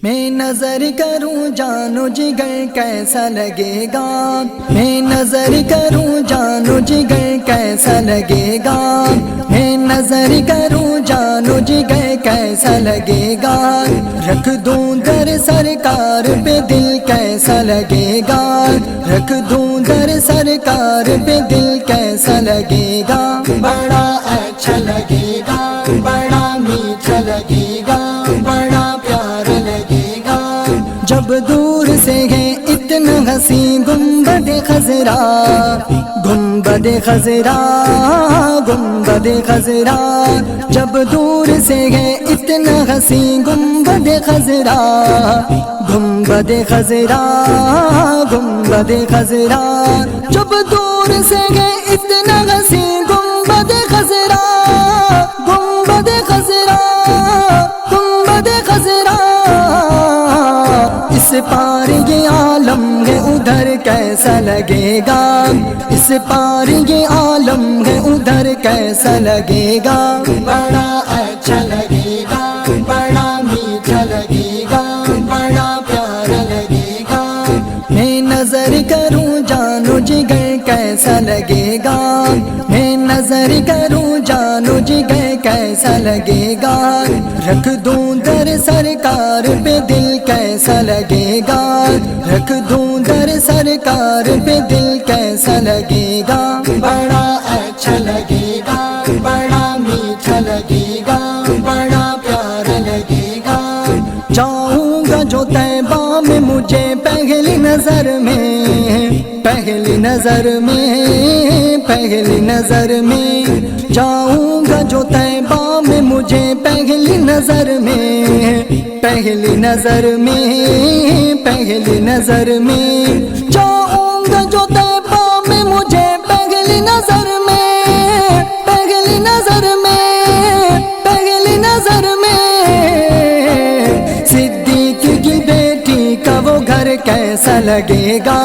میں نظر کروں جانو جگر کیسا لگے گا، میں نظر کروں جانو جگر کیسا لگے گا، میں نظر کروں جانو جگر کیسا لگے گا، رکھ دوں در سرکار پہ دل کیسا لگے گا، رکھ دوں در سرکار پہ دل کیسا لگے گا، بڑا اچھا لگے گا، بڑا میٹھا لگے گا، بڑا پیار لگے گا، جب دور سے ہے اتنا حسین گنبد خضرا، گنبد خضرا، گنبد خضرا، جب دور سے ہے اتنا حسین گنبد خضرا، گنبد خضرا، گنبد خضرا، جب دور سے ہے اتنا حسین گنبد خضرا، گنبد خضرا، گنبد خضرا، اس پار یہ عالم ہے ادھر کیسا لگے گا، اس پار یہ عالم ہے ادھر کیسا لگے گا، بڑا اچھا لگے گا، بڑا میٹھا لگے گا، بڑا پیار لگے گا، میں نظر کروں جانو جگر کیسا لگے گا، میں نظر کروں جانو جگر کیسا لگے گا، رکھ دوں در سرکار پہ دل کیسا لگے گا، رکھ دوں در سرکار پہ دل کیسا لگے گا، بڑا اچھا لگے گا، بڑا میٹھا لگے گا، بڑا پیار لگے گا، جاؤں گا جو طیبہ میں مجھے پہلی نظر میں، پہلی نظر میں، پہلی نظر میں، جاؤں گا جو طیبہ میں مجھے پہلی نظر میں، پہلی نظر میں، پہلی نظر میں، جاؤں گا جو طیبہ میں مجھے پہلی نظر میں، پہلی نظر میں، پہلی نظر میں، صدیق کی بیٹی کا وہ گھر کیسا لگے گا،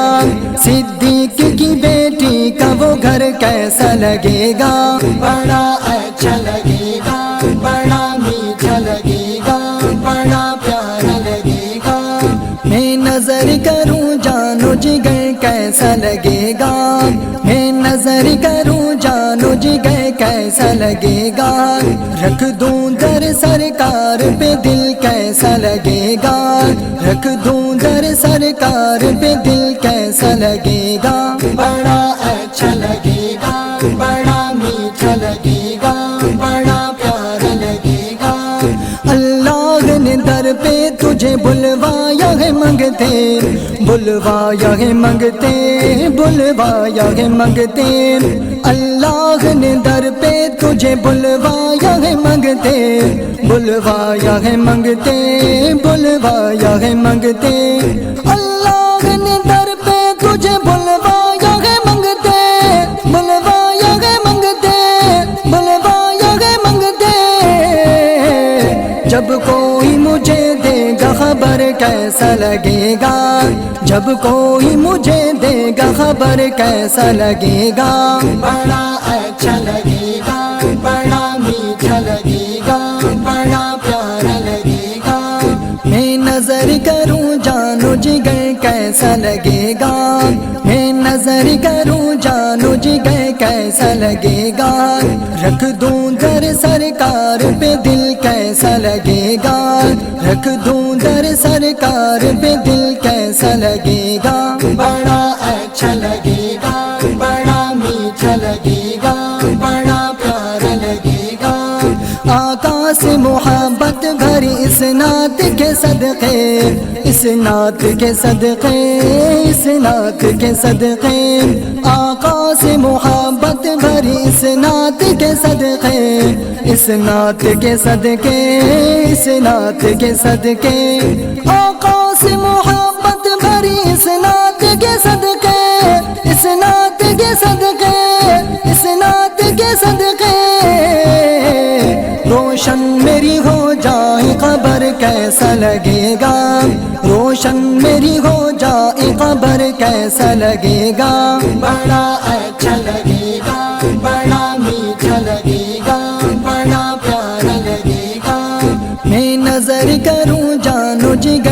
صدیق کی بیٹی کا وہ گھر کیسا لگے گا، بڑا اچھا لگے گا، بڑا میٹھا لگے گا، بڑا پیار لگے گا، میں نظر کروں جانو جگر کیسا لگے گا، میں نظر کروں جانو جگر کیسا لگے گا، رکھ دوں در سرکار پہ دل کیسا لگے گا، رکھ دوں در سرکار پہ دل کیسا لگے گا، بڑا اچھا لگے گا، بڑا میٹھا لگے گا، بڑا پیار لگے گا، اللہ نے در پہ تجھے بلوایا ہے منگتے، بلوایا ہے منگتے، بلوایا ہے منگتے، اللہ نے در پہ تجھے بلوایا ہے منگتے، بلوایا ہے منگتے، بلوایا ہے منگتے، اللہ نے در پہ تجھے بلوایا ہے منگتے، بلوایا ہے منگتے، بلوایا ہے منگتے، جب کوئی مجھے دے گا خبر کیسا لگے گا، جب کوئی مجھے دے گا خبر کیسا لگے گا، بڑا اچھا لگے گا، بڑا میٹھا لگے گا، بڑا پیار لگے گا، میں نظر کروں جانو جگر کیسا لگے گا، میں نظر کروں جانو جگر کیسا لگے گا، رکھ دوں در سرکار پہ دل کیسا لگے گا، رکھ دوں در سرکار پہ دل کیسا لگے گا، بڑا اچھا لگے گا، بڑا میٹھا لگے گا، بڑا پیار لگے گا، آقا سے محبت بھری اس نعت کے صدقے، اس نعت کے صدقے، اس نعت کے صدقے، آقا سے محبت بھری اس نعت کے صدقے، اس نعت کے صدقے، اس نعت کے صدقے، آقا سے محبت بھری اس نعت کے صدقے، اس نعت کے صدقے، اس نعت کے صدقے، روشن میری ہو جائے قبر کیسا لگے گا، روشن میری ہو جائے قبر کیسا لگے گا، بڑا اچھا لگے گا، بڑا میٹھا لگے گا، بڑا پیار لگے گا، میں نظر کروں جانو جگر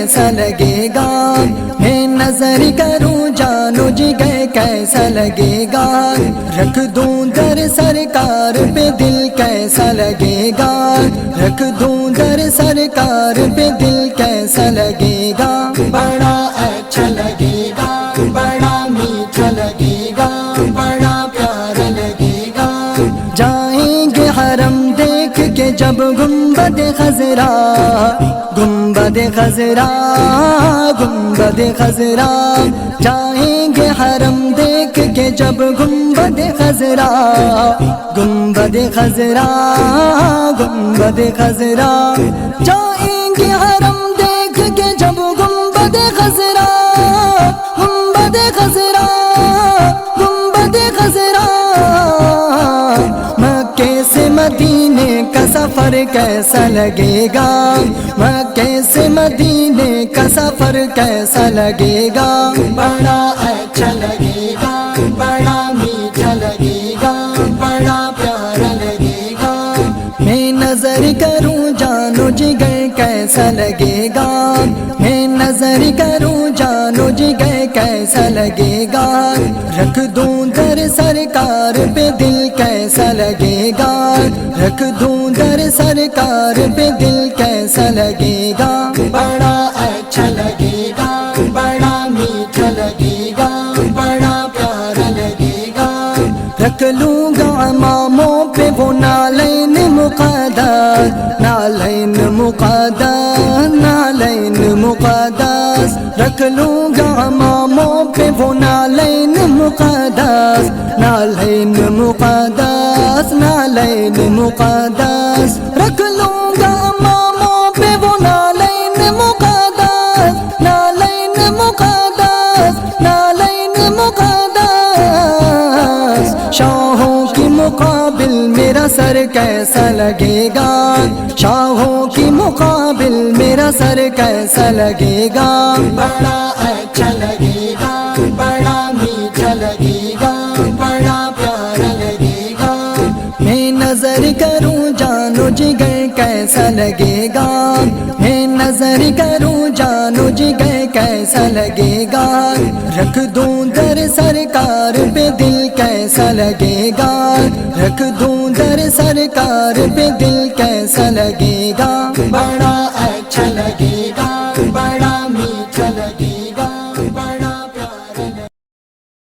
کیسا لگے گا میں نظر کروں جانو جگر کیسا لگے گا رکھ دوں در سرکار پہ دل کیسا لگے گا رکھ دوں در سرکار پہ دل کیسا لگے گا بڑا اچھا لگے گا بڑا میٹھا لگے گا بڑا پیارا لگے گا جائیں گے حرم دیکھ کے جب گنبد خضرا گنبد خضرا گنبد خضرا جائیں گے حرم دیکھ کے جب گنبد خضرا گنبد خضرا گنبد خضرا جائیں گے حرم دیکھ کے جب گنبد خضرا گنبد خضرا گنبد خضرا مکے سے مدینے کا سفر کیسا لگے گا مکے سے مدینے کا سفر کیسا لگے گا بڑا اچھا لگے گا بڑا میٹھا لگے گا بڑا پیارا لگے گا میں نظر کروں جانو جگر کیسا لگے گا میں نظر کروں جانو جگر کیسا لگے گا رکھ دوں در سرکار پہ دل کیسا لگے گا رکھ دوں در سرکار پہ دل کیسا لگے گا بڑا اچھا لگے گا بڑا میٹھا لگے گا بڑا پیارا لگے گا رکھ لوں گا اماموں پہ وہ نالین مقدس نالین مقدس نالین مقدس رکھ لوں گا اماموں پہ وہ نالین مقدس نالین مقدس نالین مقدس رکھ لوں گا اماموں پہ وہ نالین مقدس نالین مقدس نالین مقدس شاہوں کی مقابل میرا سر کیسا لگے گا شاہوں کی مقابل میرا سر کیسا لگے گا بڑا اچھا لگے گا بڑا میٹھا لگے گا بڑا پیارا لگے گا میں نظر کروں جانو جگر کیسا لگے گا میں نظر کروں جانو جگر کیسا لگے گا رکھ دوں در سرکار پہ دل کیسا لگے گا رکھ دوں در سرکار پہ دل کیسا لگے گا بڑا اچھا لگے